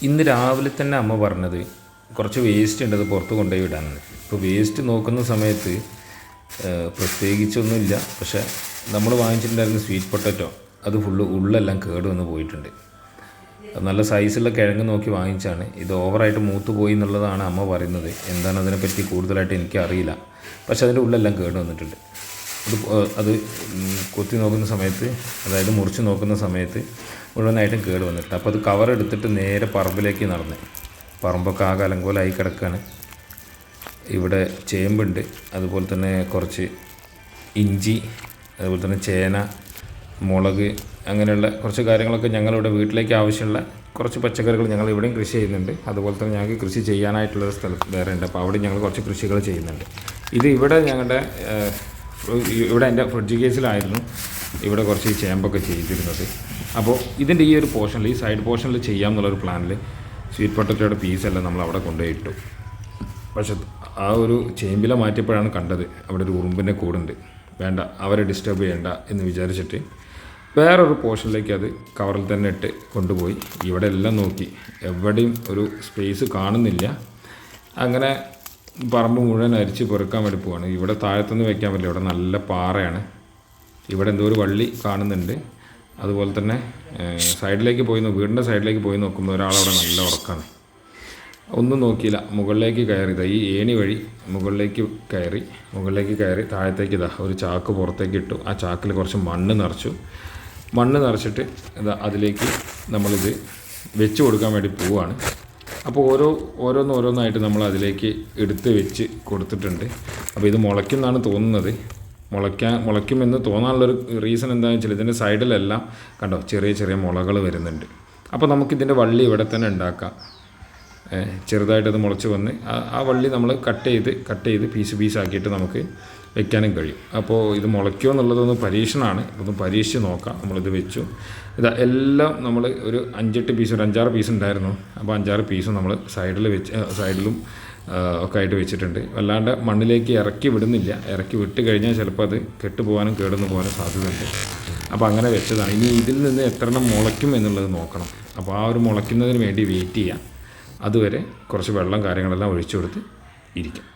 ഇന്ന് രാവിലെ തന്നെ അമ്മ പറഞ്ഞത് കുറച്ച് വേസ്റ്റ് ഉണ്ട്, അത് പുറത്ത് കൊണ്ടുപോയി ഇടാനാണ്. ഇപ്പോൾ വേസ്റ്റ് നോക്കുന്ന സമയത്ത് പ്രത്യേകിച്ചൊന്നുമില്ല. പക്ഷേ നമ്മൾ വാങ്ങിച്ചിട്ടുണ്ടായിരുന്ന സ്വീറ്റ് പൊട്ടറ്റോ അത് ഫുള്ള് ഉള്ളെല്ലാം കേട് വന്ന് പോയിട്ടുണ്ട്. നല്ല സൈസുള്ള കിഴങ്ങ് നോക്കി വാങ്ങിച്ചാണ്. ഇത് ഓവറായിട്ട് മൂത്ത് പോയി എന്നുള്ളതാണ് അമ്മ പറയുന്നത്. എന്താണ് അതിനെപ്പറ്റി കൂടുതലായിട്ട് എനിക്കറിയില്ല. പക്ഷേ അതിൻ്റെ ഉള്ളെല്ലാം കേട് വന്നിട്ടുണ്ട്. അത് കൊത്തി നോക്കുന്ന സമയത്ത്, അതായത് മുറിച്ച് നോക്കുന്ന സമയത്ത് മുഴുവനായിട്ടും കേട് വന്നിട്ട്. അപ്പോൾ അത് കവർ എടുത്തിട്ട് നേരെ പറമ്പിലേക്ക് നടന്ന്. പറമ്പൊക്കെ ആകെ അലങ്കോലമായി കിടക്കുകയാണ്. ഇവിടെ ചേമ്പുണ്ട്, അതുപോലെ തന്നെ കുറച്ച് ഇഞ്ചി, അതുപോലെ തന്നെ ചേന, മുളക്, അങ്ങനെയുള്ള കുറച്ച് കാര്യങ്ങളൊക്കെ ഞങ്ങളിവിടെ വീട്ടിലേക്ക് ആവശ്യമുള്ള കുറച്ച് പച്ചക്കറികൾ ഞങ്ങൾ ഇവിടെയും കൃഷി ചെയ്യുന്നുണ്ട്. അതുപോലെ തന്നെ ഞങ്ങൾക്ക് കൃഷി ചെയ്യാനായിട്ടുള്ള സ്ഥലം വേറെ ഉണ്ട്. അപ്പോൾ അവിടെ ഞങ്ങൾ കുറച്ച് കൃഷികൾ ചെയ്യുന്നുണ്ട്. ഇത് ഇവിടെ ഇവിടെ എൻ്റെ ഫ്രിഡ്ജ് കേസിലായിരുന്നു ഇവിടെ കുറച്ച് ഈ ചേമ്പൊക്കെ ചെയ്തിരുന്നത്. അപ്പോൾ ഇതിൻ്റെ ഈ ഒരു പോർഷനിൽ, ഈ സൈഡ് പോർഷനിൽ ചെയ്യാം എന്നുള്ളൊരു പ്ലാനിൽ സ്വീറ്റ് പൊട്ടറ്റോയുടെ പീസെല്ലാം നമ്മൾ അവിടെ കൊണ്ടുപോയി ഇട്ടു. പക്ഷെ ആ ഒരു ചേമ്പില മാറ്റിയപ്പോഴാണ് കണ്ടത് അവിടെ ഒരു ഉറുമ്പിൻ്റെ കൂടുണ്ട്. വേണ്ട, അവരെ ഡിസ്റ്റർബ് ചെയ്യണ്ട എന്ന് വിചാരിച്ചിട്ട് വേറൊരു പോർഷനിലേക്ക് അത് കവറിൽ തന്നെ ഇട്ട് കൊണ്ടുപോയി. ഇവിടെ എല്ലാം നോക്കി, എവിടെയും ഒരു സ്പേസ് കാണുന്നില്ല. അങ്ങനെ പറമ്പ് മുഴുവൻ അരിച്ച് പെറുക്കാൻ വേണ്ടി പോവാണ്. ഇവിടെ താഴത്തുനിന്ന് വെക്കാൻ പറ്റില്ല, ഇവിടെ നല്ല പാറയാണ്. ഇവിടെ എന്തോ ഒരു വള്ളി കാണുന്നുണ്ട്. അതുപോലെ തന്നെ സൈഡിലേക്ക് വീടിൻ്റെ സൈഡിലേക്ക് പോയി നോക്കുമ്പോൾ ഒരാളവിടെ നല്ല ഉറക്കമാണ്. ഒന്നും നോക്കിയില്ല, മുകളിലേക്ക് കയറിയതാ. ഈ ഏണി വഴി മുകളിലേക്ക് കയറി താഴത്തേക്ക് ഒരു ചാക്ക് പുറത്തേക്ക് ഇട്ടു. ആ ചാക്കിൽ കുറച്ച് മണ്ണ് നിറച്ചിട്ട് അതിലേക്ക് നമ്മളിത് വെച്ച് കൊടുക്കാൻ വേണ്ടി പോവുകയാണ്. അപ്പോൾ ഓരോന്നായിട്ട് നമ്മൾ അതിലേക്ക് എടുത്ത് വെച്ച് കൊടുത്തിട്ടുണ്ട്. അപ്പോൾ ഇത് മുളയ്ക്കുമെന്നാണ് തോന്നുന്നത്. മുളയ്ക്കുമെന്ന് തോന്നാനുള്ളൊരു റീസൺ എന്താണെന്ന് വെച്ചാൽ ഇതിൻ്റെ സൈഡിലെല്ലാം കണ്ടോ ചെറിയ ചെറിയ മുളകൾ വരുന്നുണ്ട്. അപ്പോൾ നമുക്കിതിൻ്റെ വള്ളി ഇവിടെ തന്നെ ഉണ്ടാക്കാം. ചെറുതായിട്ടത് മുളച്ച് വന്ന് ആ വള്ളി നമ്മൾ കട്ട് ചെയ്ത് പീസാക്കിയിട്ട് നമുക്ക് വെക്കാനും കഴിയും. അപ്പോൾ ഇത് മുളയ്ക്കുമോ എന്നുള്ളതൊന്ന് പരീക്ഷണമാണ്. അതൊന്ന് പരീക്ഷിച്ച് നോക്കാം. നമ്മളിത് വെച്ചു. എല്ലാം നമ്മൾ ഒരു 5-8 പീസ്, ഒരു 5-6 പീസ് ഉണ്ടായിരുന്നു. അപ്പോൾ 5-6 പീസും നമ്മൾ സൈഡിലും ഒക്കെ ആയിട്ട് വെച്ചിട്ടുണ്ട്. വല്ലാണ്ട് മണ്ണിലേക്ക് ഇറക്കി വിടുന്നില്ല. ഇറക്കി വിട്ട് കഴിഞ്ഞാൽ ചിലപ്പോൾ അത് കെട്ടുപോകാനും കേടുന്നു പോകാനും സാധ്യതയുണ്ട്. അപ്പോൾ അങ്ങനെ വെച്ചതാണ്. ഇനി ഇതിൽ നിന്ന് എത്രണ്ണം മുളയ്ക്കും എന്നുള്ളത് നോക്കണം. അപ്പോൾ ആ ഒരു മുളയ്ക്കുന്നതിന് വേണ്ടി വെയിറ്റ് ചെയ്യാം. അതുവരെ കുറച്ച് വെള്ളം കാര്യങ്ങളെല്ലാം ഒഴിച്ചു കൊടുത്ത് ഇരിക്കാം.